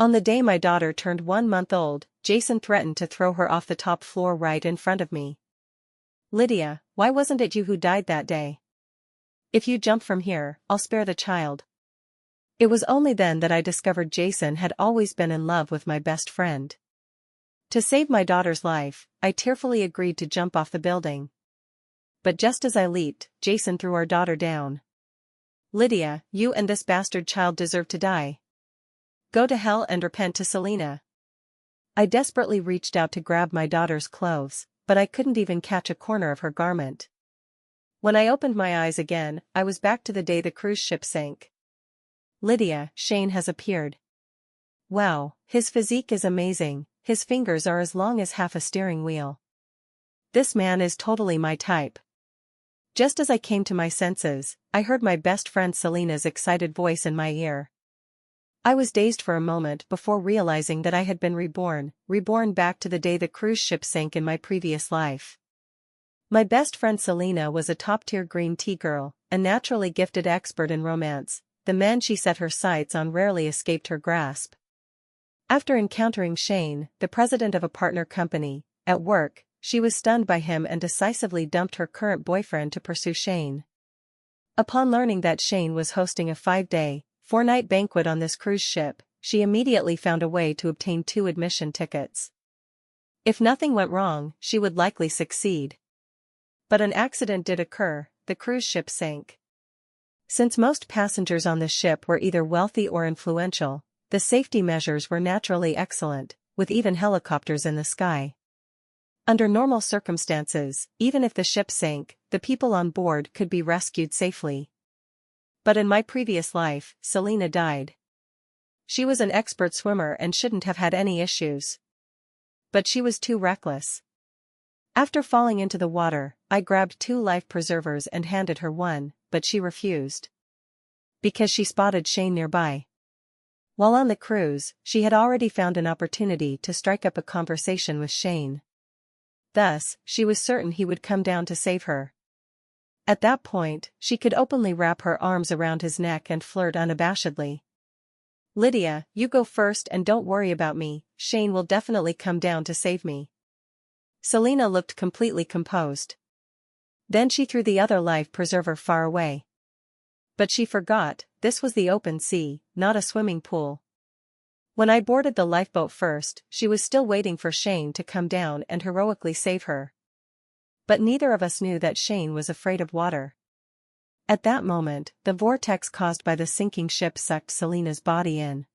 On the day my daughter turned 1 month old, Jason threatened to throw her off the top floor right in front of me. Lydia, why wasn't it you who died that day? If you jump from here, I'll spare the child. It was only then that I discovered Jason had always been in love with my best friend. To save my daughter's life, I tearfully agreed to jump off the building. But just as I leaped, Jason threw our daughter down. Lydia, you and this bastard child deserve to die. Go to hell and repent to Selena. I desperately reached out to grab my daughter's clothes, but I couldn't even catch a corner of her garment. When I opened my eyes again, I was back to the day the cruise ship sank. Lydia, Shane has appeared. Wow, his physique is amazing, his fingers are as long as half a steering wheel. This man is totally my type. Just as I came to my senses, I heard my best friend Selena's excited voice in my ear. I was dazed for a moment before realizing that I had been reborn back to the day the cruise ship sank in my previous life. My best friend Selena was a top-tier green tea girl, a naturally gifted expert in romance. The man she set her sights on rarely escaped her grasp. After encountering Shane, the president of a partner company, at work, she was stunned by him and decisively dumped her current boyfriend to pursue Shane. Upon learning that Shane was hosting a 5-day, 4-night banquet on this cruise ship, she immediately found a way to obtain 2 admission tickets. If nothing went wrong, she would likely succeed. But an accident did occur, the cruise ship sank. Since most passengers on the ship were either wealthy or influential, the safety measures were naturally excellent, with even helicopters in the sky. Under normal circumstances, even if the ship sank, the people on board could be rescued safely. But in my previous life, Selena died. She was an expert swimmer and shouldn't have had any issues. But she was too reckless. After falling into the water, I grabbed 2 life preservers and handed her one, but she refused. Because she spotted Shane nearby. While on the cruise, she had already found an opportunity to strike up a conversation with Shane. Thus, she was certain he would come down to save her. At that point, she could openly wrap her arms around his neck and flirt unabashedly. Lydia, you go first and don't worry about me, Shane will definitely come down to save me. Selena looked completely composed. Then she threw the other life preserver far away. But she forgot, this was the open sea, not a swimming pool. When I boarded the lifeboat first, she was still waiting for Shane to come down and heroically save her. But neither of us knew that Shane was afraid of water. At that moment, the vortex caused by the sinking ship sucked Selena's body in.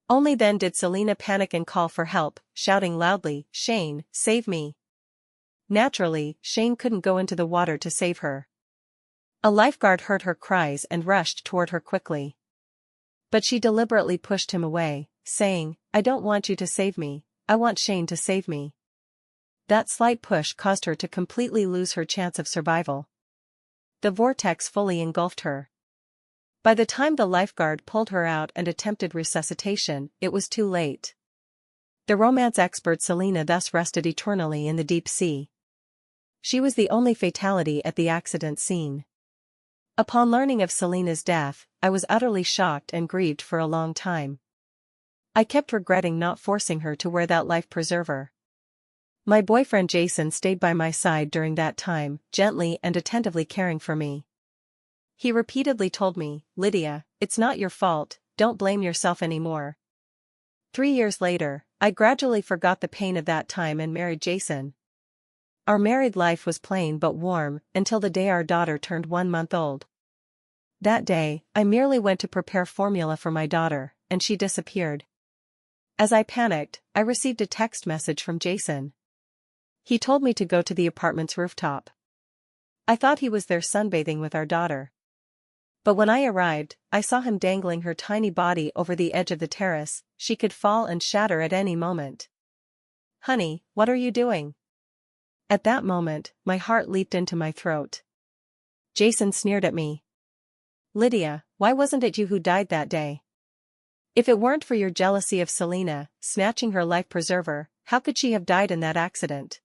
Only then did Selena panic and call for help, shouting loudly, "Shane, save me!" Naturally, Shane couldn't go into the water to save her. A lifeguard heard her cries and rushed toward her quickly. But she deliberately pushed him away, saying, "I don't want you to save me, I want Shane to save me." That slight push caused her to completely lose her chance of survival. The vortex fully engulfed her. By the time the lifeguard pulled her out and attempted resuscitation, it was too late. The romance expert Selena thus rested eternally in the deep sea. She was the only fatality at the accident scene. Upon learning of Selena's death, I was utterly shocked and grieved for a long time. I kept regretting not forcing her to wear that life preserver. My boyfriend Jason stayed by my side during that time, gently and attentively caring for me. He repeatedly told me, "Lydia, it's not your fault, don't blame yourself anymore." 3 years later, I gradually forgot the pain of that time and married Jason. Our married life was plain but warm, until the day our daughter turned 1 month old. That day, I merely went to prepare formula for my daughter, and she disappeared. As I panicked, I received a text message from Jason. He told me to go to the apartment's rooftop. I thought he was there sunbathing with our daughter. But when I arrived, I saw him dangling her tiny body over the edge of the terrace. She could fall and shatter at any moment. "Honey, what are you doing?" At that moment, my heart leaped into my throat. Jason sneered at me. "Lydia, why wasn't it you who died that day? If it weren't for your jealousy of Selena, snatching her life preserver, how could she have died in that accident?"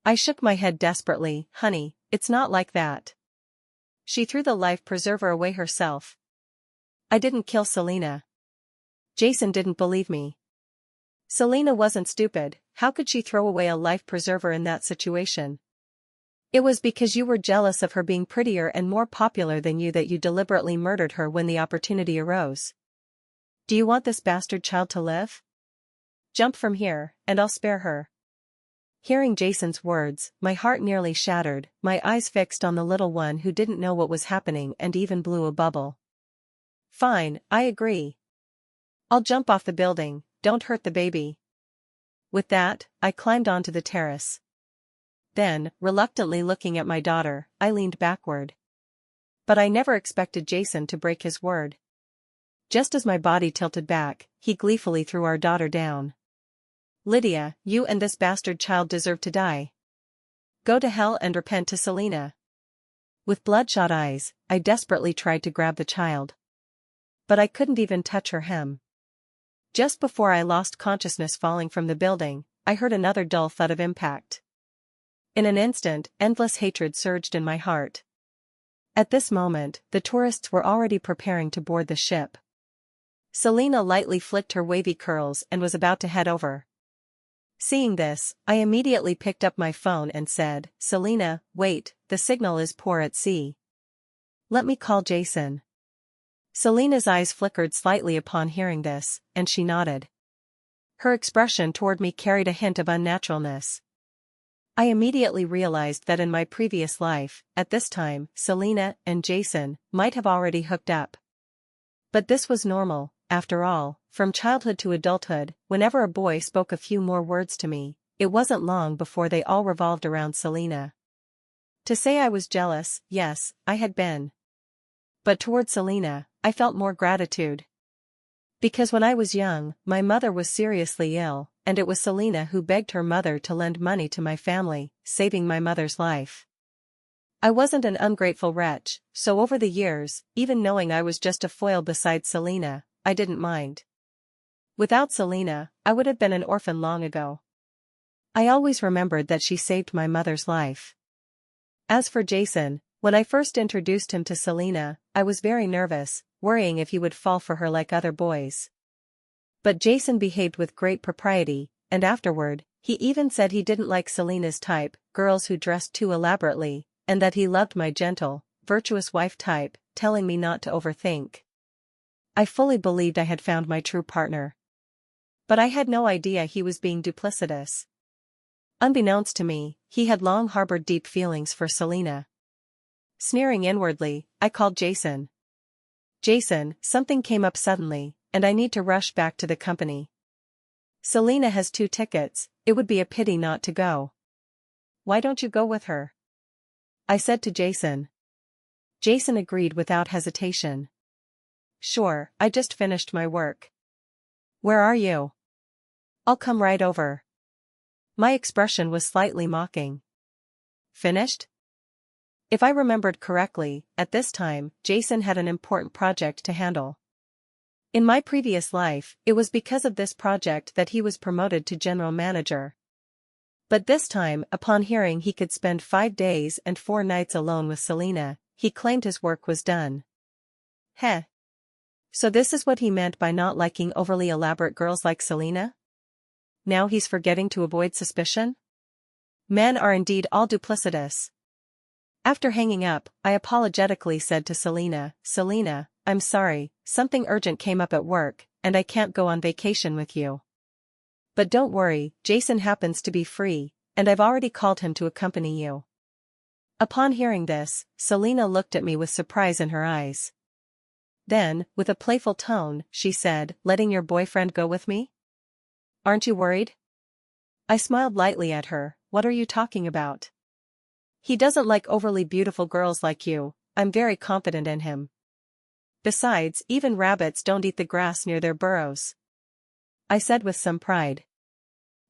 I shook my head desperately. "Honey, it's not like that. She threw the life preserver away herself. I didn't kill Selena." Jason didn't believe me. Selena wasn't stupid, how could she throw away a life preserver in that situation? It was because you were jealous of her being prettier and more popular than you that you deliberately murdered her when the opportunity arose. Do you want this bastard child to live? Jump from here, and I'll spare her. Hearing Jason's words, my heart nearly shattered, my eyes fixed on the little one who didn't know what was happening and even blew a bubble. Fine, I agree. I'll jump off the building, don't hurt the baby. With that, I climbed onto the terrace. Then, reluctantly looking at my daughter, I leaned backward. But I never expected Jason to break his word. Just as my body tilted back, he gleefully threw our daughter down. Lydia, you and this bastard child deserve to die. Go to hell and repent to Selena. With bloodshot eyes, I desperately tried to grab the child. But I couldn't even touch her hem. Just before I lost consciousness falling from the building, I heard another dull thud of impact. In an instant, endless hatred surged in my heart. At this moment, the tourists were already preparing to board the ship. Selena lightly flicked her wavy curls and was about to head over. Seeing this, I immediately picked up my phone and said, Selena, wait, the signal is poor at sea. Let me call Jason. Selena's eyes flickered slightly upon hearing this, and she nodded. Her expression toward me carried a hint of unnaturalness. I immediately realized that in my previous life, at this time, Selena and Jason might have already hooked up. But this was normal, after all, from childhood to adulthood, whenever a boy spoke a few more words to me, it wasn't long before they all revolved around Selena. To say I was jealous, yes, I had been. But toward Selena, I felt more gratitude. Because when I was young, my mother was seriously ill, and it was Selena who begged her mother to lend money to my family, saving my mother's life. I wasn't an ungrateful wretch, so over the years, even knowing I was just a foil beside Selena, I didn't mind. Without Selena, I would have been an orphan long ago. I always remembered that she saved my mother's life. As for Jason, when I first introduced him to Selena, I was very nervous, worrying if he would fall for her like other boys. But Jason behaved with great propriety, and afterward, he even said he didn't like Selena's type, girls who dressed too elaborately, and that he loved my gentle, virtuous wife type, telling me not to overthink. I fully believed I had found my true partner. But I had no idea he was being duplicitous. Unbeknownst to me, he had long harbored deep feelings for Selena. Sneering inwardly, I called Jason. Jason, something came up suddenly, and I need to rush back to the company. Selena has 2 tickets, it would be a pity not to go. Why don't you go with her? I said to Jason. Jason agreed without hesitation. Sure, I just finished my work. Where are you? I'll come right over. My expression was slightly mocking. Finished? If I remembered correctly, at this time, Jason had an important project to handle. In my previous life, it was because of this project that he was promoted to general manager. But this time, upon hearing he could spend 5 days and 4 nights alone with Selena, he claimed his work was done. Heh. So this is what he meant by not liking overly elaborate girls like Selena? Now he's forgetting to avoid suspicion? Men are indeed all duplicitous. After hanging up, I apologetically said to Selena, Selena, I'm sorry, something urgent came up at work, and I can't go on vacation with you. But don't worry, Jason happens to be free, and I've already called him to accompany you. Upon hearing this, Selena looked at me with surprise in her eyes. Then, with a playful tone, she said, letting your boyfriend go with me? Aren't you worried? I smiled lightly at her, what are you talking about? He doesn't like overly beautiful girls like you, I'm very confident in him. Besides, even rabbits don't eat the grass near their burrows. I said with some pride.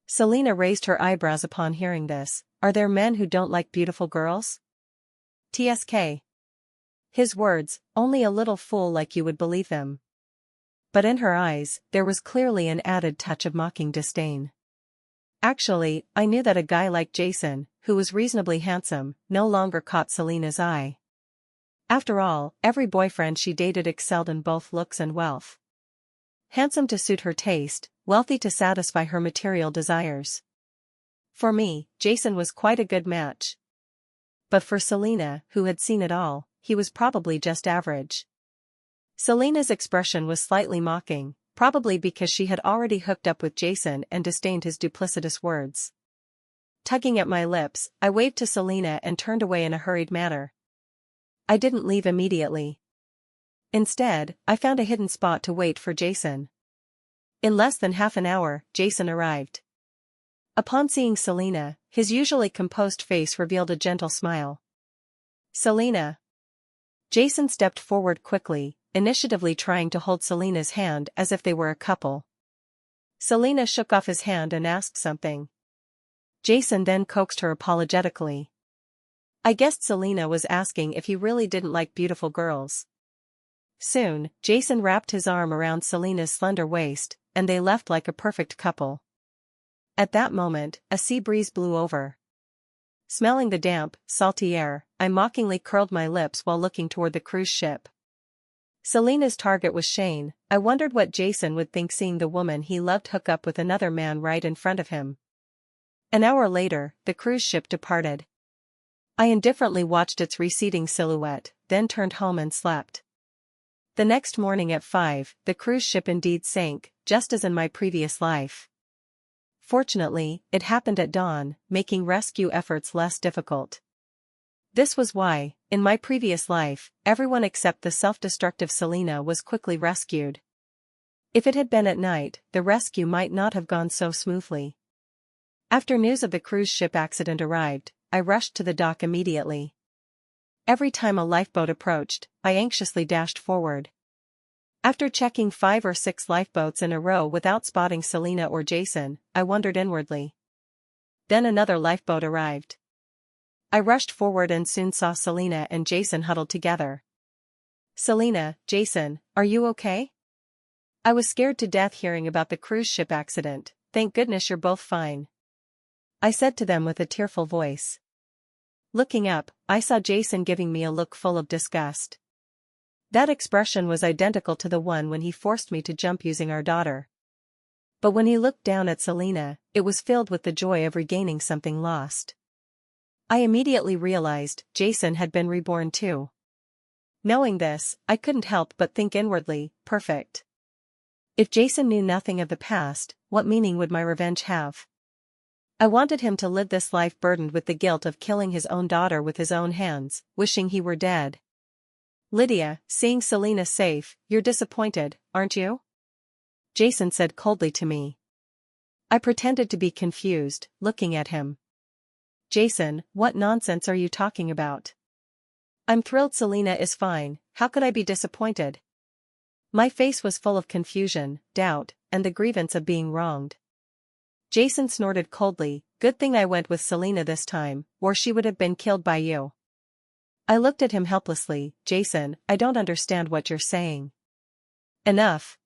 Selena raised her eyebrows upon hearing this, are there men who don't like beautiful girls? TSK. His words, only a little fool like you would believe them. But in her eyes, there was clearly an added touch of mocking disdain. Actually, I knew that a guy like Jason, who was reasonably handsome, no longer caught Selena's eye. After all, every boyfriend she dated excelled in both looks and wealth. Handsome to suit her taste, wealthy to satisfy her material desires. For me, Jason was quite a good match. But for Selena, who had seen it all, he was probably just average. Selena's expression was slightly mocking, probably because she had already hooked up with Jason and disdained his duplicitous words. Tugging at my lips, I waved to Selena and turned away in a hurried manner. I didn't leave immediately. Instead, I found a hidden spot to wait for Jason. In less than half an hour, Jason arrived. Upon seeing Selena, his usually composed face revealed a gentle smile. Selena. Jason stepped forward quickly, initiatively trying to hold Selena's hand as if they were a couple. Selena shook off his hand and asked something. Jason then coaxed her apologetically. I guessed Selena was asking if he really didn't like beautiful girls. Soon, Jason wrapped his arm around Selena's slender waist, and they left like a perfect couple. At that moment, a sea breeze blew over. Smelling the damp, salty air, I mockingly curled my lips while looking toward the cruise ship. Selena's target was Shane. I wondered what Jason would think seeing the woman he loved hook up with another man right in front of him. An hour later, the cruise ship departed. I indifferently watched its receding silhouette, then turned home and slept. The next morning at 5, the cruise ship indeed sank, just as in my previous life. Fortunately, it happened at dawn, making rescue efforts less difficult. This was why, in my previous life, everyone except the self-destructive Selena was quickly rescued. If it had been at night, the rescue might not have gone so smoothly. After news of the cruise ship accident arrived, I rushed to the dock immediately. Every time a lifeboat approached, I anxiously dashed forward. After checking 5 or 6 lifeboats in a row without spotting Selena or Jason, I wondered inwardly. Then another lifeboat arrived. I rushed forward and soon saw Selena and Jason huddled together. Selena, Jason, are you okay? I was scared to death hearing about the cruise ship accident. Thank goodness you're both fine. I said to them with a tearful voice. Looking up, I saw Jason giving me a look full of disgust. That expression was identical to the one when he forced me to jump using our daughter. But when he looked down at Selena, it was filled with the joy of regaining something lost. I immediately realized Jason had been reborn too. Knowing this, I couldn't help but think inwardly, perfect. If Jason knew nothing of the past, what meaning would my revenge have? I wanted him to live this life burdened with the guilt of killing his own daughter with his own hands, wishing he were dead. Lydia, seeing Selena safe, you're disappointed, aren't you? Jason said coldly to me. I pretended to be confused, looking at him. Jason, what nonsense are you talking about? I'm thrilled Selena is fine, how could I be disappointed? My face was full of confusion, doubt, and the grievance of being wronged. Jason snorted coldly, good thing I went with Selena this time, or she would have been killed by you. I looked at him helplessly. Jason, I don't understand what you're saying. Enough.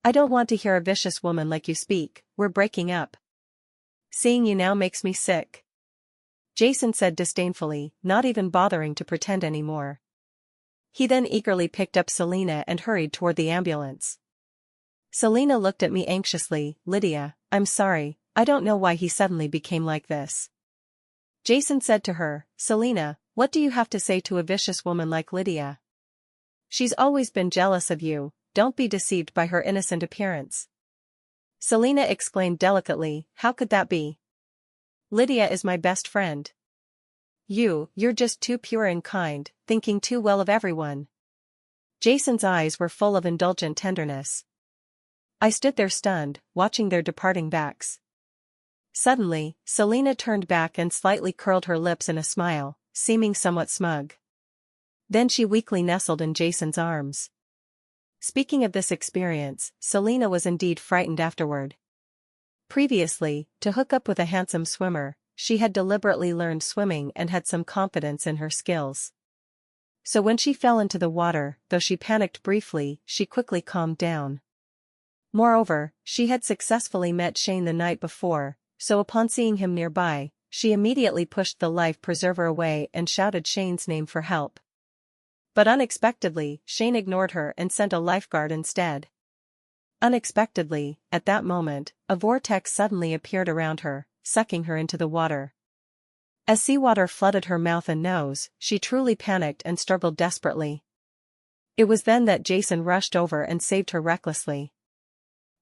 I don't want to hear a vicious woman like you speak, we're breaking up. Seeing you now makes me sick. Jason said disdainfully, not even bothering to pretend anymore. He then eagerly picked up Selena and hurried toward the ambulance. Selena looked at me anxiously. Lydia, I'm sorry, I don't know why he suddenly became like this. Jason said to her, Selena, what do you have to say to a vicious woman like Lydia? She's always been jealous of you, don't be deceived by her innocent appearance. Selena exclaimed delicately, how could that be? Lydia is my best friend. You're just too pure and kind, thinking too well of everyone. Jason's eyes were full of indulgent tenderness. I stood there stunned, watching their departing backs. Suddenly, Selena turned back and slightly curled her lips in a smile, seeming somewhat smug. Then she weakly nestled in Jason's arms. Speaking of this experience, Selena was indeed frightened afterward. Previously, to hook up with a handsome swimmer, she had deliberately learned swimming and had some confidence in her skills. So when she fell into the water, though she panicked briefly, she quickly calmed down. Moreover, she had successfully met Shane the night before, so upon seeing him nearby, she immediately pushed the life preserver away and shouted Shane's name for help. But unexpectedly, Shane ignored her and sent a lifeguard instead. Unexpectedly, at that moment, a vortex suddenly appeared around her, sucking her into the water. As seawater flooded her mouth and nose, she truly panicked and struggled desperately. It was then that Jason rushed over and saved her recklessly.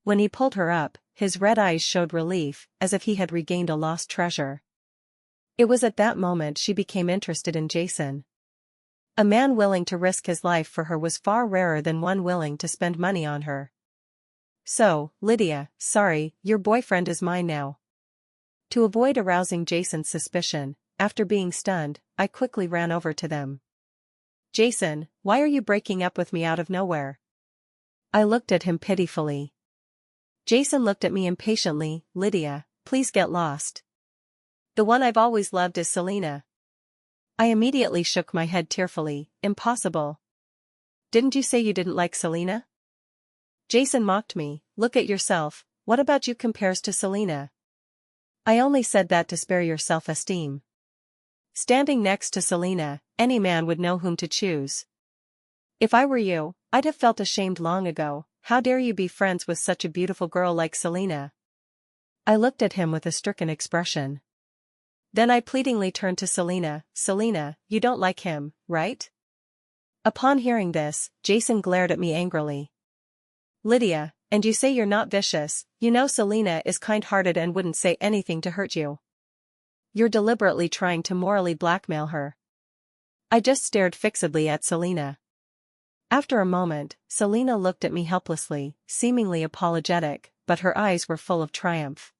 When he pulled her up, his red eyes showed relief, as if he had regained a lost treasure. It was at that moment she became interested in Jason. A man willing to risk his life for her was far rarer than one willing to spend money on her. "So, Lydia, sorry, your boyfriend is mine now." To avoid arousing Jason's suspicion, after being stunned, I quickly ran over to them. "Jason, why are you breaking up with me out of nowhere?" I looked at him pitifully. Jason looked at me impatiently. "Lydia, please get lost. The one I've always loved is Selena." I immediately shook my head tearfully. "Impossible. Didn't you say you didn't like Selena?" Jason mocked me. "Look at yourself, what about you compares to Selena?" "I only said that to spare your self-esteem. Standing next to Selena, any man would know whom to choose. If I were you, I'd have felt ashamed long ago. How dare you be friends with such a beautiful girl like Selena?" I looked at him with a stricken expression. Then I pleadingly turned to Selena. "Selena, you don't like him, right?" Upon hearing this, Jason glared at me angrily. "Lydia, and you say you're not vicious, you know Selena is kind-hearted and wouldn't say anything to hurt you. You're deliberately trying to morally blackmail her." I just stared fixedly at Selena. After a moment, Selena looked at me helplessly, seemingly apologetic, but her eyes were full of triumph.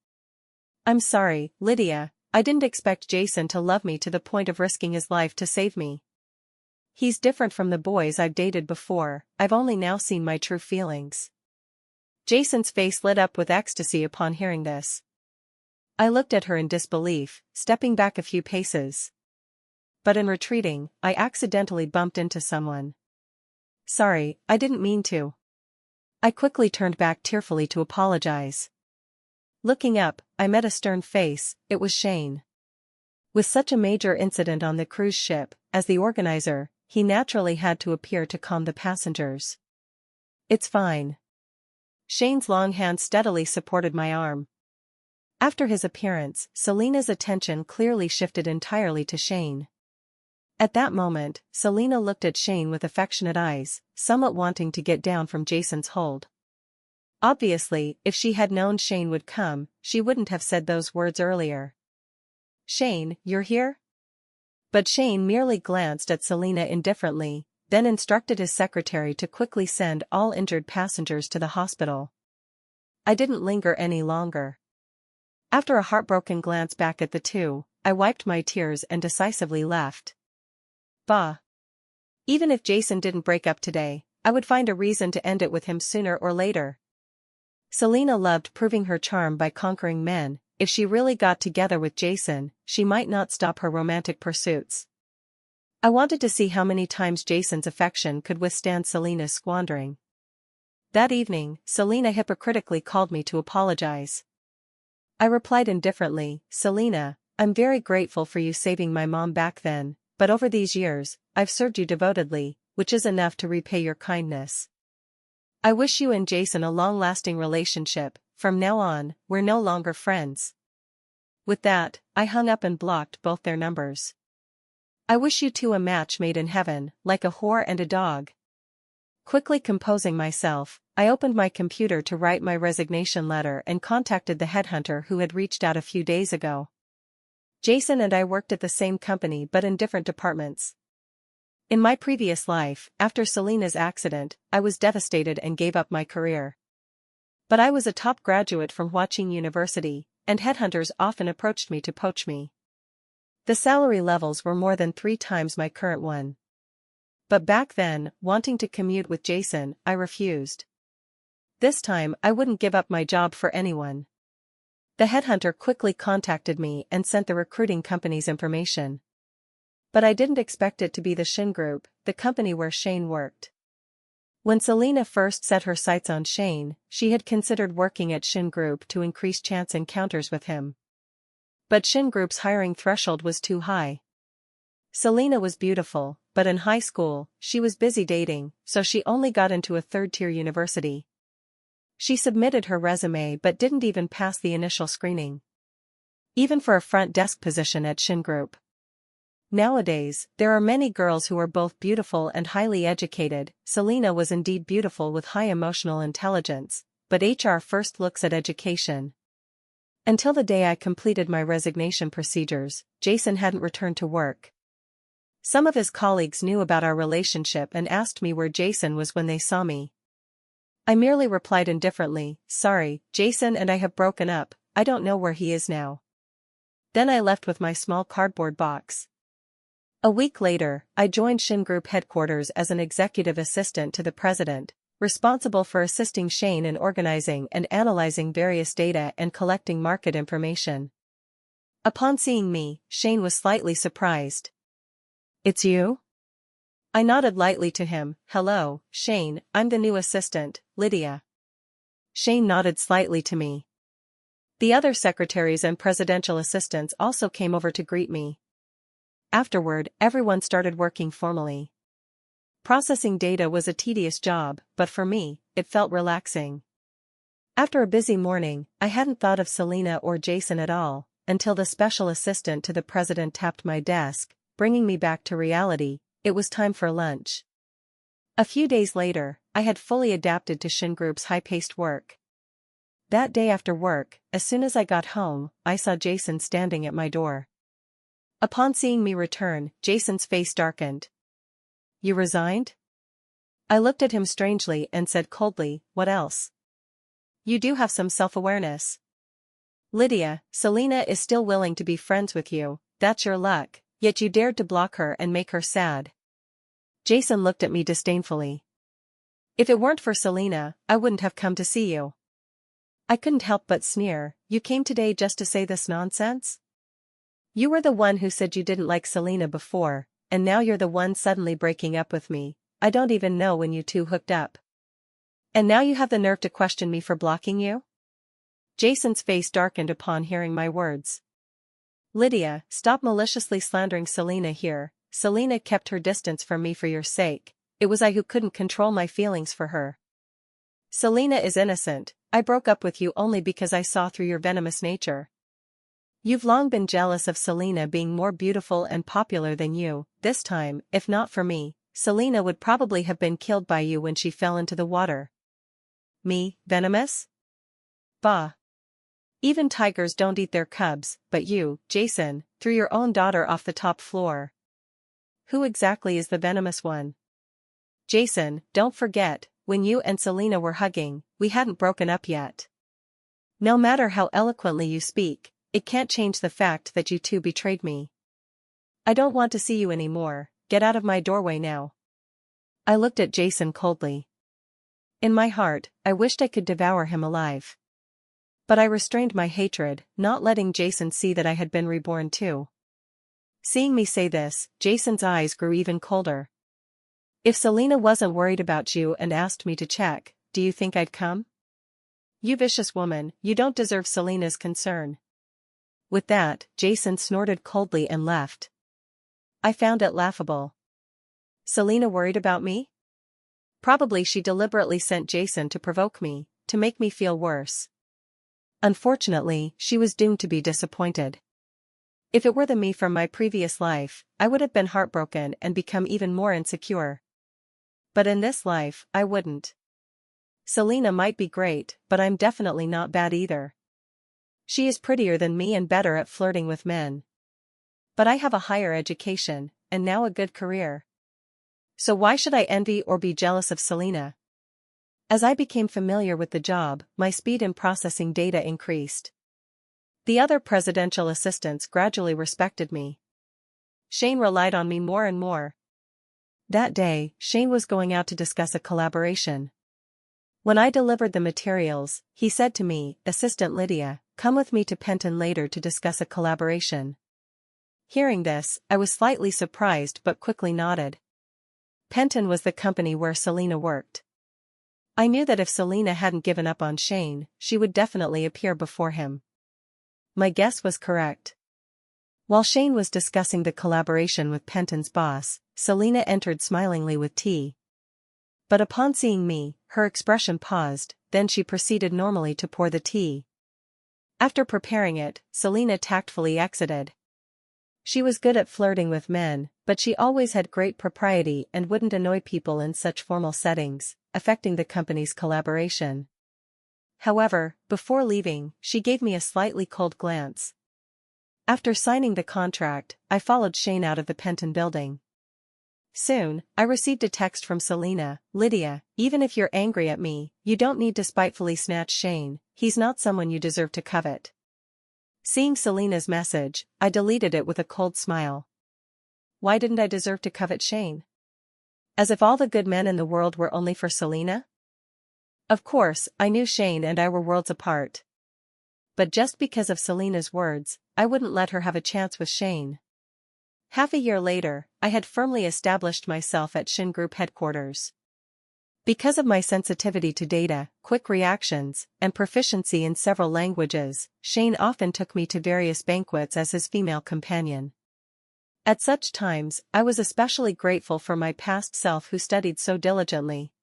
"I'm sorry, Lydia, I didn't expect Jason to love me to the point of risking his life to save me. He's different from the boys I've dated before. I've only now seen my true feelings." Jason's face lit up with ecstasy upon hearing this. I looked at her in disbelief, stepping back a few paces. But in retreating, I accidentally bumped into someone. "Sorry, I didn't mean to." I quickly turned back tearfully to apologize. Looking up, I met a stern face. It was Shane. With such a major incident on the cruise ship, as the organizer, he naturally had to appear to calm the passengers. "It's fine." Shane's long hand steadily supported my arm. After his appearance, Selena's attention clearly shifted entirely to Shane. At that moment, Selena looked at Shane with affectionate eyes, somewhat wanting to get down from Jason's hold. Obviously, if she had known Shane would come, she wouldn't have said those words earlier. "Shane, you're here?" But Shane merely glanced at Selena indifferently, then instructed his secretary to quickly send all injured passengers to the hospital. I didn't linger any longer. After a heartbroken glance back at the two, I wiped my tears and decisively left. Bah. Even if Jason didn't break up today, I would find a reason to end it with him sooner or later. Selena loved proving her charm by conquering men. If she really got together with Jason, she might not stop her romantic pursuits. I wanted to see how many times Jason's affection could withstand Selena's squandering. That evening, Selena hypocritically called me to apologize. I replied indifferently, "Selena, I'm very grateful for you saving my mom back then, but over these years, I've served you devotedly, which is enough to repay your kindness. I wish you and Jason a long-lasting relationship. From now on, we're no longer friends." With that, I hung up and blocked both their numbers. I wish you two a match made in heaven, like a whore and a dog. Quickly composing myself, I opened my computer to write my resignation letter and contacted the headhunter who had reached out a few days ago. Jason and I worked at the same company but in different departments. In my previous life, after Selena's accident, I was devastated and gave up my career. But I was a top graduate from Huaching University, and headhunters often approached me to poach me. The salary levels were more than 3 times my current one. But back then, wanting to commute with Jason, I refused. This time I wouldn't give up my job for anyone. The headhunter quickly contacted me and sent the recruiting company's information. But I didn't expect it to be the Shin Group, the company where Shane worked. When Selena first set her sights on Shane, she had considered working at Shin Group to increase chance encounters with him. But Shin Group's hiring threshold was too high. Selena was beautiful, but in high school, she was busy dating, so she only got into a third-tier university. She submitted her resume but didn't even pass the initial screening. Even for a front desk position at Shin Group. Nowadays, there are many girls who are both beautiful and highly educated. Selena was indeed beautiful with high emotional intelligence, but HR first looks at education. Until the day I completed my resignation procedures, Jason hadn't returned to work. Some of his colleagues knew about our relationship and asked me where Jason was when they saw me. I merely replied indifferently, "Sorry, Jason and I have broken up, I don't know where he is now." Then I left with my small cardboard box. A week later, I joined Shin Group headquarters as an executive assistant to the president, responsible for assisting Shane in organizing and analyzing various data and collecting market information. Upon seeing me, Shane was slightly surprised. "It's you?" I nodded lightly to him. "Hello, Shane, I'm the new assistant, Lydia." Shane nodded slightly to me. The other secretaries and presidential assistants also came over to greet me. Afterward, everyone started working formally. Processing data was a tedious job, but for me, it felt relaxing. After a busy morning, I hadn't thought of Selena or Jason at all, until the special assistant to the president tapped my desk, bringing me back to reality. It was time for lunch. A few days later, I had fully adapted to Shin Group's high-paced work. That day after work, as soon as I got home, I saw Jason standing at my door. Upon seeing me return, Jason's face darkened. "You resigned?" I looked at him strangely and said coldly, "What else? You do have some self-awareness. Lydia, Selena is still willing to be friends with you, that's your luck, yet you dared to block her and make her sad." Jason looked at me disdainfully. "If it weren't for Selena, I wouldn't have come to see you." I couldn't help but sneer. "You came today just to say this nonsense? You were the one who said you didn't like Selena before, and now you're the one suddenly breaking up with me. I don't even know when you two hooked up. And now you have the nerve to question me for blocking you?" Jason's face darkened upon hearing my words. "Lydia, stop maliciously slandering Selena here. Selena kept her distance from me for your sake. It was I who couldn't control my feelings for her. Selena is innocent. I broke up with you only because I saw through your venomous nature. You've long been jealous of Selena being more beautiful and popular than you. This time, if not for me, Selena would probably have been killed by you when she fell into the water." "Me, venomous? Bah. Even tigers don't eat their cubs, but you, Jason, threw your own daughter off the top floor. Who exactly is the venomous one? Jason, don't forget, when you and Selena were hugging, we hadn't broken up yet. No matter how eloquently you speak, it can't change the fact that you two betrayed me. I don't want to see you anymore, get out of my doorway now." I looked at Jason coldly. In my heart, I wished I could devour him alive. But I restrained my hatred, not letting Jason see that I had been reborn too. Seeing me say this, Jason's eyes grew even colder. "If Selena wasn't worried about you and asked me to check, do you think I'd come? You vicious woman, you don't deserve Selena's concern." With that, Jason snorted coldly and left. I found it laughable. Selena worried about me? Probably she deliberately sent Jason to provoke me, to make me feel worse. Unfortunately, she was doomed to be disappointed. If it were the me from my previous life, I would have been heartbroken and become even more insecure. But in this life, I wouldn't. Selena might be great, but I'm definitely not bad either. She is prettier than me and better at flirting with men. But I have a higher education, and now a good career. So why should I envy or be jealous of Selena? As I became familiar with the job, my speed in processing data increased. The other presidential assistants gradually respected me. Shane relied on me more and more. That day, Shane was going out to discuss a collaboration. When I delivered the materials, he said to me, "Assistant Lydia, come with me to Penton later to discuss a collaboration." Hearing this, I was slightly surprised but quickly nodded. Penton was the company where Selena worked. I knew that if Selena hadn't given up on Shane, she would definitely appear before him. My guess was correct. While Shane was discussing the collaboration with Penton's boss, Selena entered smilingly with tea. But upon seeing me, her expression paused, then she proceeded normally to pour the tea. After preparing it, Selena tactfully exited. She was good at flirting with men, but she always had great propriety and wouldn't annoy people in such formal settings, affecting the company's collaboration. However, before leaving, she gave me a slightly cold glance. After signing the contract, I followed Shane out of the Penton building. Soon, I received a text from Selena. "Lydia, even if you're angry at me, you don't need to spitefully snatch Shane, he's not someone you deserve to covet." Seeing Selena's message, I deleted it with a cold smile. Why didn't I deserve to covet Shane? As if all the good men in the world were only for Selena? Of course, I knew Shane and I were worlds apart. But just because of Selena's words, I wouldn't let her have a chance with Shane. Half a year later, I had firmly established myself at Shin Group headquarters. Because of my sensitivity to data, quick reactions, and proficiency in several languages, Shane often took me to various banquets as his female companion. At such times, I was especially grateful for my past self who studied so diligently.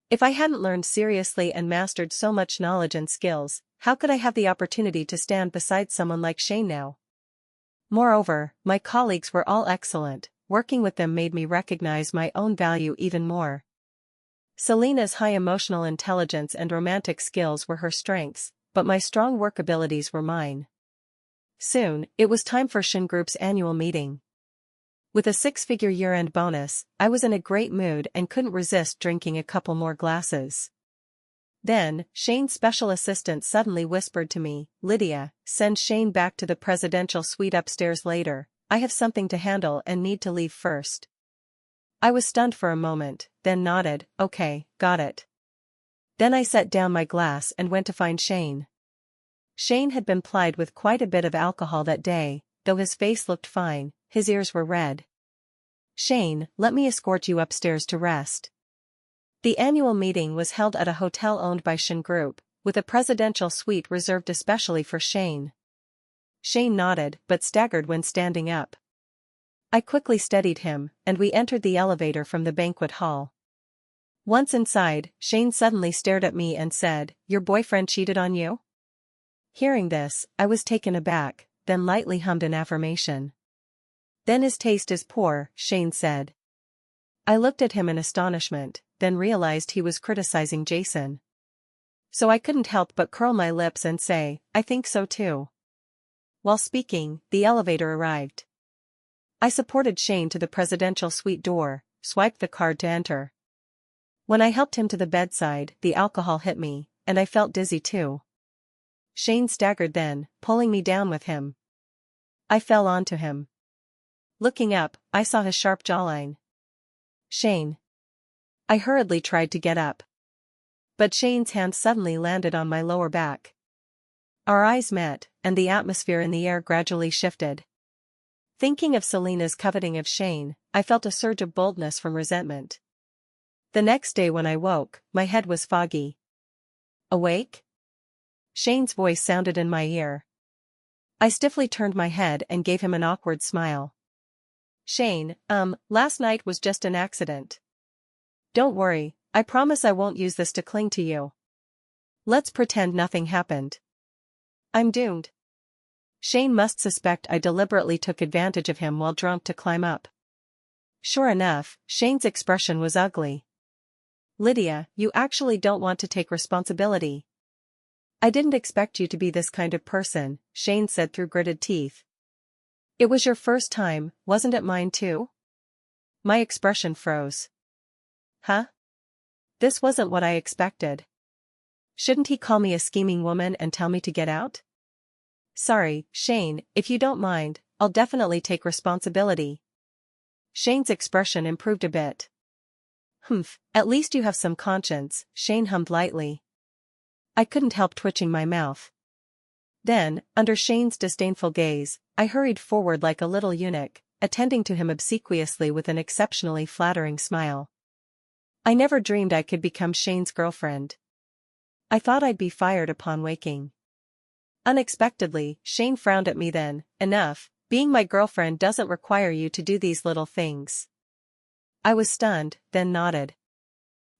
If I hadn't learned seriously and mastered so much knowledge and skills, how could I have the opportunity to stand beside someone like Shane now? Moreover, my colleagues were all excellent. Working with them made me recognize my own value even more. Selena's high emotional intelligence and romantic skills were her strengths, but my strong work abilities were mine. Soon, it was time for Shin Group's annual meeting. With a six-figure year-end bonus, I was in a great mood and couldn't resist drinking a couple more glasses. Then, Shane's special assistant suddenly whispered to me, "Lydia, send Shane back to the presidential suite upstairs later. I have something to handle and need to leave first." I was stunned for a moment, then nodded, "Okay, got it." Then I set down my glass and went to find Shane. Shane had been plied with quite a bit of alcohol that day, though his face looked fine, his ears were red. "Shane, let me escort you upstairs to rest." The annual meeting was held at a hotel owned by Shin Group, with a presidential suite reserved especially for Shane. Shane nodded but staggered when standing up. I quickly steadied him, and we entered the elevator from the banquet hall. Once inside, Shane suddenly stared at me and said, "Your boyfriend cheated on you?" Hearing this, I was taken aback, then lightly hummed an affirmation. "Then his taste is poor," Shane said. I looked at him in astonishment, then realized he was criticizing Jason. So I couldn't help but curl my lips and say, "I think so too." While speaking, the elevator arrived. I supported Shane to the presidential suite door, swiped the card to enter. When I helped him to the bedside, the alcohol hit me, and I felt dizzy too. Shane staggered then, pulling me down with him. I fell onto him. Looking up, I saw his sharp jawline. "Shane." I hurriedly tried to get up. But Shane's hand suddenly landed on my lower back. Our eyes met, and the atmosphere in the air gradually shifted. Thinking of Selena's coveting of Shane, I felt a surge of boldness from resentment. The next day when I woke, my head was foggy. "Awake?" Shane's voice sounded in my ear. I stiffly turned my head and gave him an awkward smile. "Shane, last night was just an accident. Don't worry, I promise I won't use this to cling to you. Let's pretend nothing happened." "I'm doomed." Shane must suspect I deliberately took advantage of him while drunk to climb up. Sure enough, Shane's expression was ugly. "Lydia, you actually don't want to take responsibility." "I didn't expect you to be this kind of person," Shane said through gritted teeth. "It was your first time, wasn't it mine too?" My expression froze. Huh? This wasn't what I expected. Shouldn't he call me a scheming woman and tell me to get out? "Sorry, Shane, if you don't mind, I'll definitely take responsibility." Shane's expression improved a bit. "Humph, at least you have some conscience," Shane hummed lightly. I couldn't help twitching my mouth. Then, under Shane's disdainful gaze, I hurried forward like a little eunuch, attending to him obsequiously with an exceptionally flattering smile. I never dreamed I could become Shane's girlfriend. I thought I'd be fired upon waking. Unexpectedly, Shane frowned at me then. "Enough, being my girlfriend doesn't require you to do these little things." I was stunned, then nodded.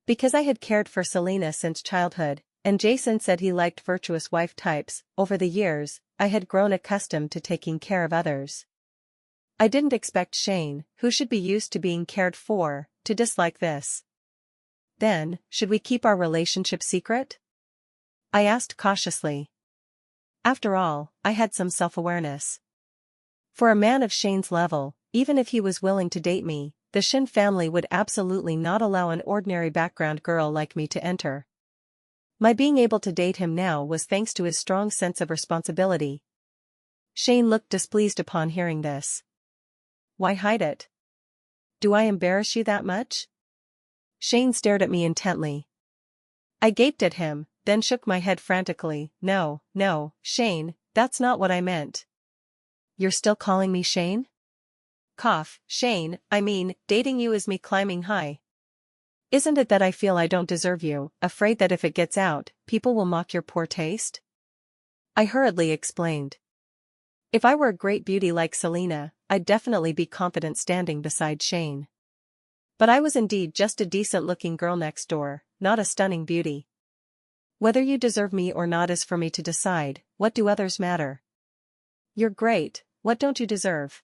Because I had cared for Selena since childhood, and Jason said he liked virtuous wife types. Over the years, I had grown accustomed to taking care of others. I didn't expect Shane, who should be used to being cared for, to dislike this. Then, should we keep our relationship secret? I asked cautiously. After all, I had some self-awareness. For a man of Shane's level, even if he was willing to date me, the Shin family would absolutely not allow an ordinary background girl like me to enter. My being able to date him now was thanks to his strong sense of responsibility. Shane looked displeased upon hearing this. Why hide it? Do I embarrass you that much? Shane stared at me intently. I gaped at him, then shook my head frantically. No, Shane, that's not what I meant. You're still calling me Shane? Cough, Shane, I mean, dating you is me climbing high. Isn't it that I feel I don't deserve you, afraid that if it gets out, people will mock your poor taste? I hurriedly explained. If I were a great beauty like Selena, I'd definitely be confident standing beside Shane. But I was indeed just a decent-looking girl next door, not a stunning beauty. Whether you deserve me or not is for me to decide. What do others matter? You're great, what don't you deserve?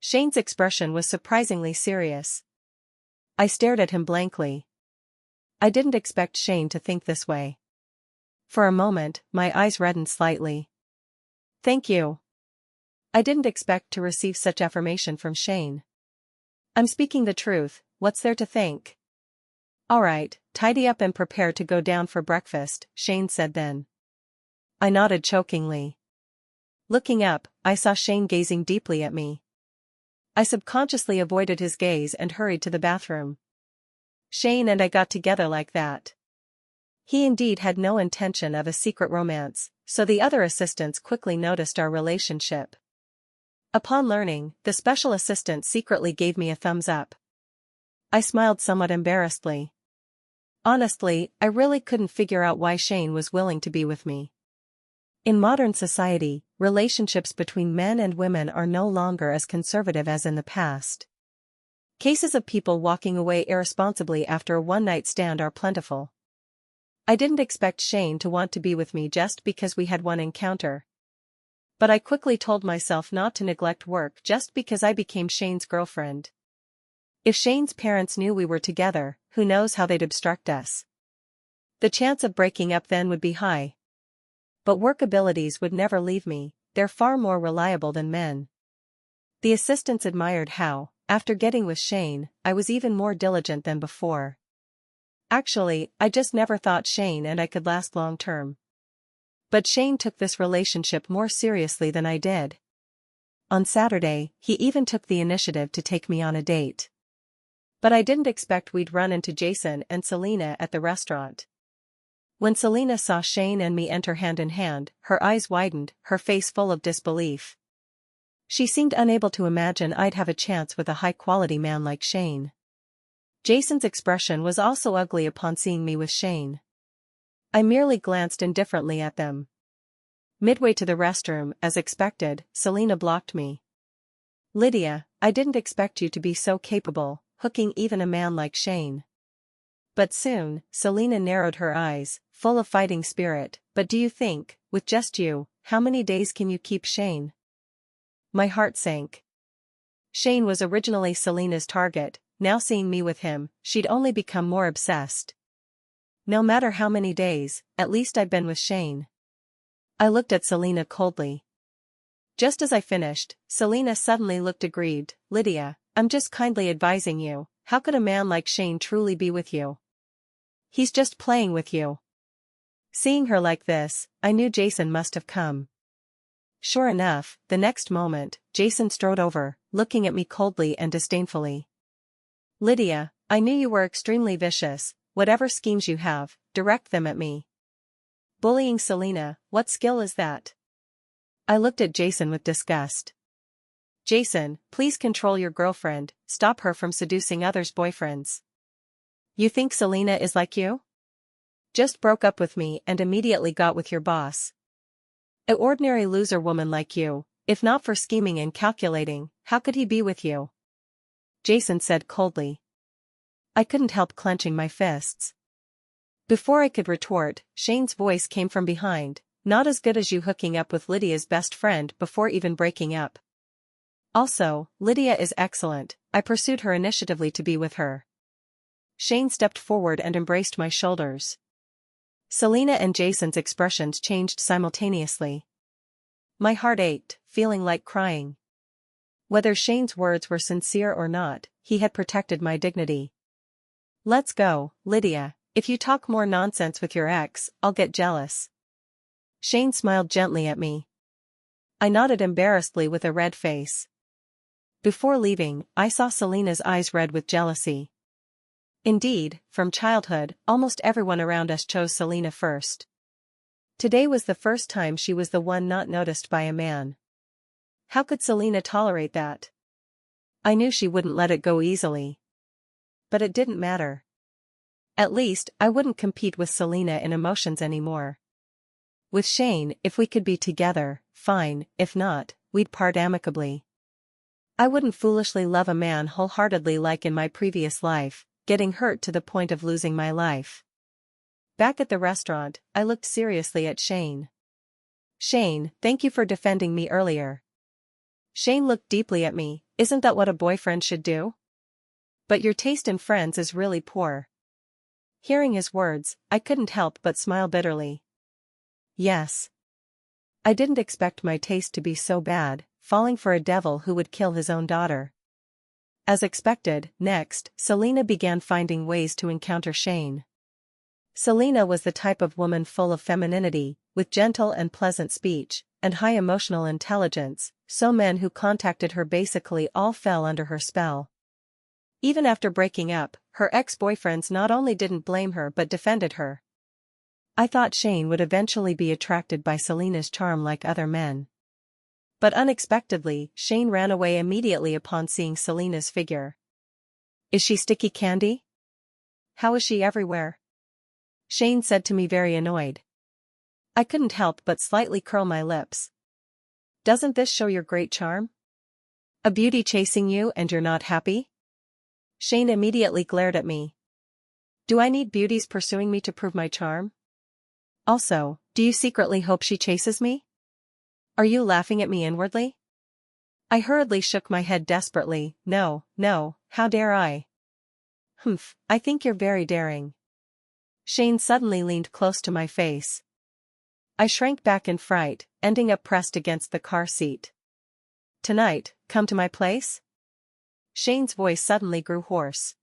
Shane's expression was surprisingly serious. I stared at him blankly. I didn't expect Shane to think this way. For a moment, my eyes reddened slightly. Thank you. I didn't expect to receive such affirmation from Shane. I'm speaking the truth, what's there to think? All right, tidy up and prepare to go down for breakfast, Shane said then. I nodded chokingly. Looking up, I saw Shane gazing deeply at me. I subconsciously avoided his gaze and hurried to the bathroom. Shane and I got together like that. He indeed had no intention of a secret romance, so the other assistants quickly noticed our relationship. Upon learning, the special assistant secretly gave me a thumbs up. I smiled somewhat embarrassedly. Honestly, I really couldn't figure out why Shane was willing to be with me. In modern society, relationships between men and women are no longer as conservative as in the past. Cases of people walking away irresponsibly after a one-night stand are plentiful. I didn't expect Shane to want to be with me just because we had one encounter. But I quickly told myself not to neglect work just because I became Shane's girlfriend. If Shane's parents knew we were together, who knows how they'd obstruct us. The chance of breaking up then would be high. But work abilities would never leave me, they're far more reliable than men. The assistants admired how, after getting with Shane, I was even more diligent than before. Actually, I just never thought Shane and I could last long term. But Shane took this relationship more seriously than I did. On Saturday, he even took the initiative to take me on a date. But I didn't expect we'd run into Jason and Selena at the restaurant. When Selena saw Shane and me enter hand in hand, her eyes widened, her face full of disbelief. She seemed unable to imagine I'd have a chance with a high-quality man like Shane. Jason's expression was also ugly upon seeing me with Shane. I merely glanced indifferently at them. Midway to the restroom, as expected, Selena blocked me. Lydia, I didn't expect you to be so capable, hooking even a man like Shane. But soon, Selena narrowed her eyes, full of fighting spirit. But do you think, with just you, how many days can you keep Shane? My heart sank. Shane was originally Selena's target, now seeing me with him, she'd only become more obsessed. No matter how many days, at least I'd been with Shane. I looked at Selena coldly. Just as I finished, Selena suddenly looked aggrieved. Lydia, I'm just kindly advising you, how could a man like Shane truly be with you? He's just playing with you. Seeing her like this, I knew Jason must have come. Sure enough, the next moment, Jason strode over, looking at me coldly and disdainfully. Lydia, I knew you were extremely vicious, whatever schemes you have, direct them at me. Bullying Selena, what skill is that? I looked at Jason with disgust. Jason, please control your girlfriend, stop her from seducing others' boyfriends. You think Selena is like you? Just broke up with me and immediately got with your boss. An ordinary loser woman like you, if not for scheming and calculating, how could he be with you? Jason said coldly. I couldn't help clenching my fists. Before I could retort, Shane's voice came from behind, "Not as good as you hooking up with Lydia's best friend before even breaking up. Also, Lydia is excellent, I pursued her initiatively to be with her." Shane stepped forward and embraced my shoulders. Selena and Jason's expressions changed simultaneously. My heart ached, feeling like crying. Whether Shane's words were sincere or not, he had protected my dignity. "Let's go, Lydia. If you talk more nonsense with your ex, I'll get jealous." Shane smiled gently at me. I nodded embarrassedly with a red face. Before leaving, I saw Selena's eyes red with jealousy. Indeed, from childhood, almost everyone around us chose Selena first. Today was the first time she was the one not noticed by a man. How could Selena tolerate that? I knew she wouldn't let it go easily. But it didn't matter. At least, I wouldn't compete with Selena in emotions anymore. With Shane, if we could be together, fine, if not, we'd part amicably. I wouldn't foolishly love a man wholeheartedly like in my previous life, getting hurt to the point of losing my life. Back at the restaurant, I looked seriously at Shane. "Shane, thank you for defending me earlier." Shane looked deeply at me. "Isn't that what a boyfriend should do? But your taste in friends is really poor." Hearing his words, I couldn't help but smile bitterly. Yes. I didn't expect my taste to be so bad, falling for a devil who would kill his own daughter. As expected, next, Selena began finding ways to encounter Shane. Selena was the type of woman full of femininity, with gentle and pleasant speech, and high emotional intelligence, so men who contacted her basically all fell under her spell. Even after breaking up, her ex-boyfriends not only didn't blame her but defended her. I thought Shane would eventually be attracted by Selena's charm like other men. But unexpectedly, Shane ran away immediately upon seeing Selena's figure. "Is she sticky candy? How is she everywhere?" Shane said to me, very annoyed. I couldn't help but slightly curl my lips. "Doesn't this show your great charm? A beauty chasing you and you're not happy?" Shane immediately glared at me. "Do I need beauties pursuing me to prove my charm? Also, do you secretly hope she chases me? Are you laughing at me inwardly?" I hurriedly shook my head desperately. "No, no, how dare I?" "Humph, I think you're very daring." Shane suddenly leaned close to my face. I shrank back in fright, ending up pressed against the car seat. "Tonight, come to my place?" Shane's voice suddenly grew hoarse.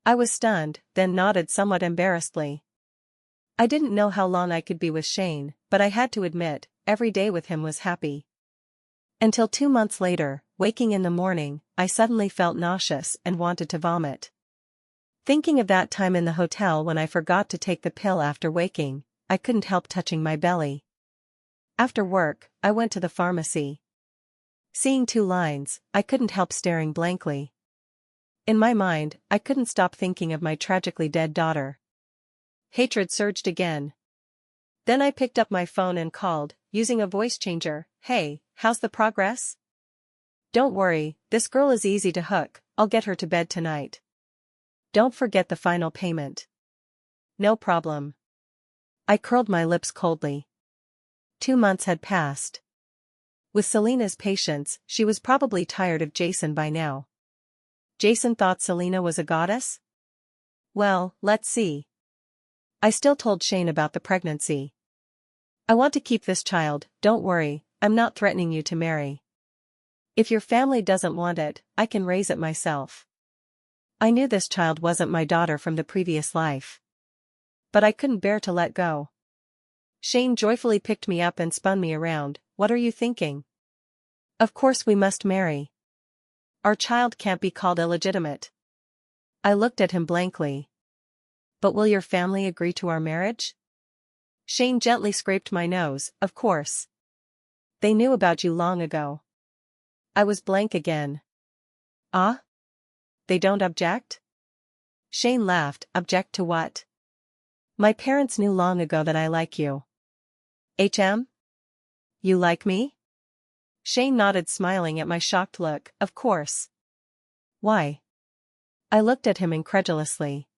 I was stunned, then nodded somewhat embarrassedly. I didn't know how long I could be with Shane, but I had to admit, every day with him was happy. Until 2 months later, waking in the morning, I suddenly felt nauseous and wanted to vomit. Thinking of that time in the hotel when I forgot to take the pill after waking, I couldn't help touching my belly. After work, I went to the pharmacy. Seeing 2 lines, I couldn't help staring blankly. In my mind, I couldn't stop thinking of my tragically dead daughter. Hatred surged again. Then I picked up my phone and called, using a voice changer. "Hey, how's the progress?" "Don't worry, this girl is easy to hook, I'll get her to bed tonight." "Don't forget the final payment." "No problem." I curled my lips coldly. 2 months had passed. With Selena's patience, she was probably tired of Jason by now. Jason thought Selena was a goddess? Well, let's see. I still told Shane about the pregnancy. "I want to keep this child, don't worry, I'm not threatening you to marry. If your family doesn't want it, I can raise it myself." I knew this child wasn't my daughter from the previous life. But I couldn't bear to let go. Shane joyfully picked me up and spun me around. "What are you thinking? Of course we must marry. Our child can't be called illegitimate." I looked at him blankly. "But will your family agree to our marriage?" Shane gently scraped my nose. "Of course. They knew about you long ago." I was blank again. "Ah? They don't object?" Shane laughed. "Object to what?" "My parents knew long ago that I like you." You like me?" Shane nodded, smiling at my shocked look. "Of course. Why?" I looked at him incredulously.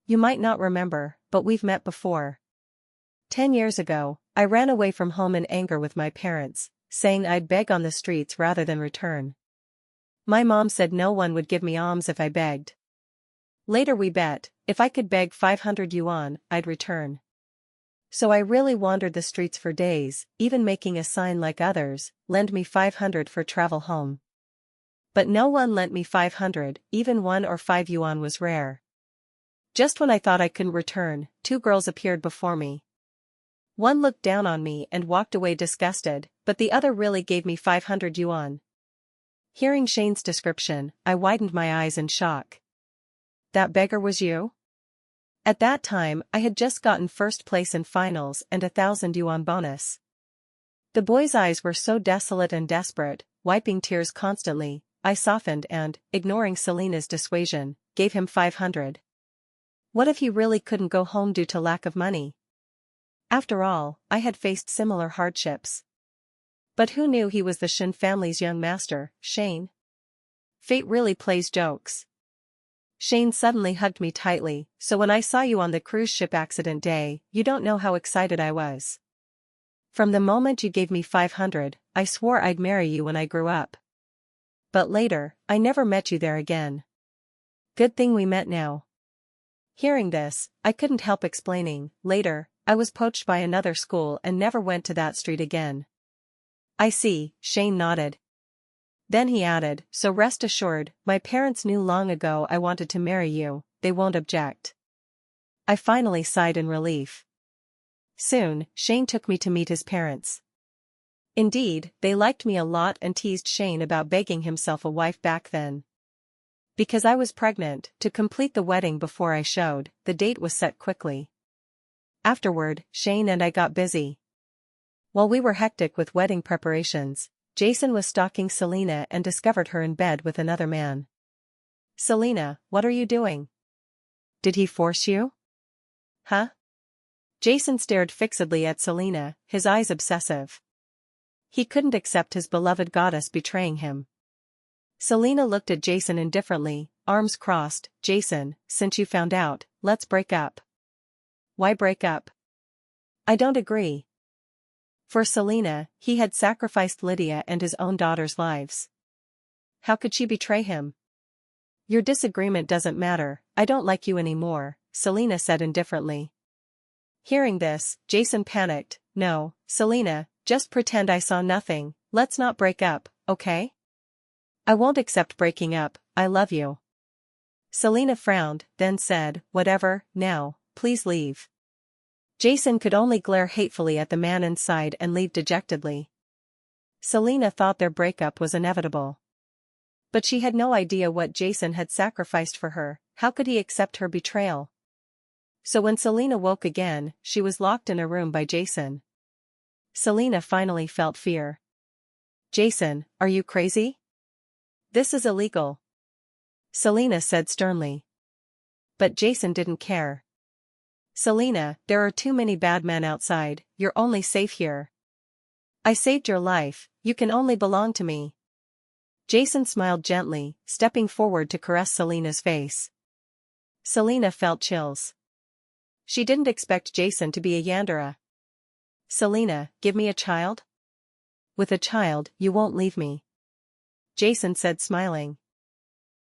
You might not remember, but we've met before. 10 years ago, I ran away from home in anger with my parents, saying I'd beg on the streets rather than return. My mom said no one would give me alms if I begged. Later we bet, if I could beg 500 yuan, I'd return. So I really wandered the streets for days, even making a sign like others, lend me 500 for travel home. But no one lent me 500, even 1 or 5 yuan was rare. Just when I thought I couldn't return, 2 girls appeared before me. One looked down on me and walked away disgusted, but the other really gave me 500 yuan. Hearing Shane's description, I widened my eyes in shock. That beggar was you? At that time, I had just gotten first place in finals and 1,000 yuan bonus. The boy's eyes were so desolate and desperate, wiping tears constantly, I softened and, ignoring Selena's dissuasion, gave him 500. What if he really couldn't go home due to lack of money? After all, I had faced similar hardships. But who knew he was the Shin family's young master, Shane? Fate really plays jokes. Shane suddenly hugged me tightly, so when I saw you on the cruise ship accident day, you don't know how excited I was. From the moment you gave me 500, I swore I'd marry you when I grew up. But later, I never met you there again. Good thing we met now. Hearing this, I couldn't help explaining. Later, I was poached by another school and never went to that street again. I see, Shane nodded. Then he added, so rest assured, my parents knew long ago I wanted to marry you, they won't object. I finally sighed in relief. Soon, Shane took me to meet his parents. Indeed, they liked me a lot and teased Shane about begging himself a wife back then. Because I was pregnant, to complete the wedding before I showed, the date was set quickly. Afterward, Shane and I got busy. While we were hectic with wedding preparations, Jason was stalking Selena and discovered her in bed with another man. Selena, what are you doing? Did he force you? Huh? Jason stared fixedly at Selena, his eyes obsessive. He couldn't accept his beloved goddess betraying him. Selena looked at Jason indifferently, arms crossed. Jason, since you found out, let's break up. Why break up? I don't agree. For Selena, he had sacrificed Lydia and his own daughter's lives. How could she betray him? Your disagreement doesn't matter, I don't like you anymore, Selena said indifferently. Hearing this, Jason panicked. No, Selena, just pretend I saw nothing, let's not break up, okay? I won't accept breaking up, I love you. Selena frowned, then said, whatever, now, please leave. Jason could only glare hatefully at the man inside and leave dejectedly. Selena thought their breakup was inevitable. But she had no idea what Jason had sacrificed for her. How could he accept her betrayal? So when Selena woke again, she was locked in a room by Jason. Selena finally felt fear. Jason, are you crazy? This is illegal. Selena said sternly. But Jason didn't care. Selena, there are too many bad men outside, you're only safe here. I saved your life, you can only belong to me. Jason smiled gently, stepping forward to caress Selena's face. Selena felt chills. She didn't expect Jason to be a yandere. Selena, give me a child? With a child, you won't leave me. Jason said smiling.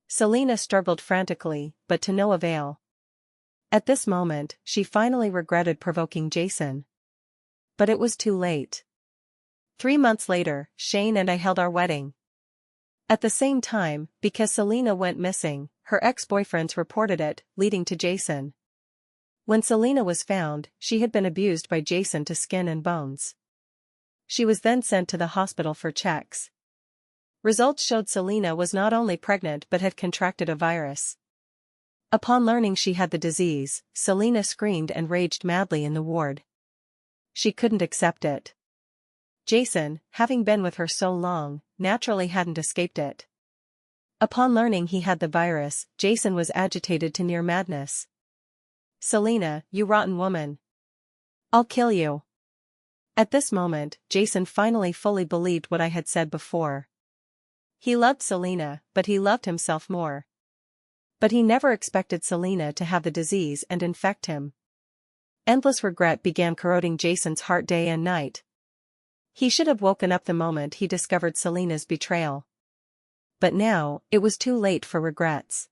Selena struggled frantically, but to no avail. At this moment, she finally regretted provoking Jason. But it was too late. 3 months later, Shane and I held our wedding. At the same time, because Selena went missing, her ex-boyfriends reported it, leading to Jason. When Selena was found, she had been abused by Jason to skin and bones. She was then sent to the hospital for checks. Results showed Selena was not only pregnant but had contracted a virus. Upon learning she had the disease, Selena screamed and raged madly in the ward. She couldn't accept it. Jason, having been with her so long, naturally hadn't escaped it. Upon learning he had the virus, Jason was agitated to near madness. Selena, you rotten woman. I'll kill you. At this moment, Jason finally fully believed what I had said before. He loved Selena, but he loved himself more. But he never expected Selena to have the disease and infect him. Endless regret began corroding Jason's heart day and night. He should have woken up the moment he discovered Selena's betrayal. But now, it was too late for regrets.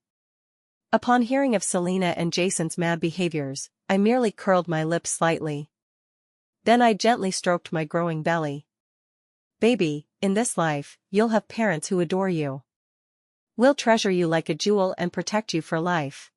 Upon hearing of Selena and Jason's mad behaviors, I merely curled my lips slightly. Then I gently stroked my growing belly. Baby, in this life, you'll have parents who adore you. Will treasure you like a jewel and protect you for life.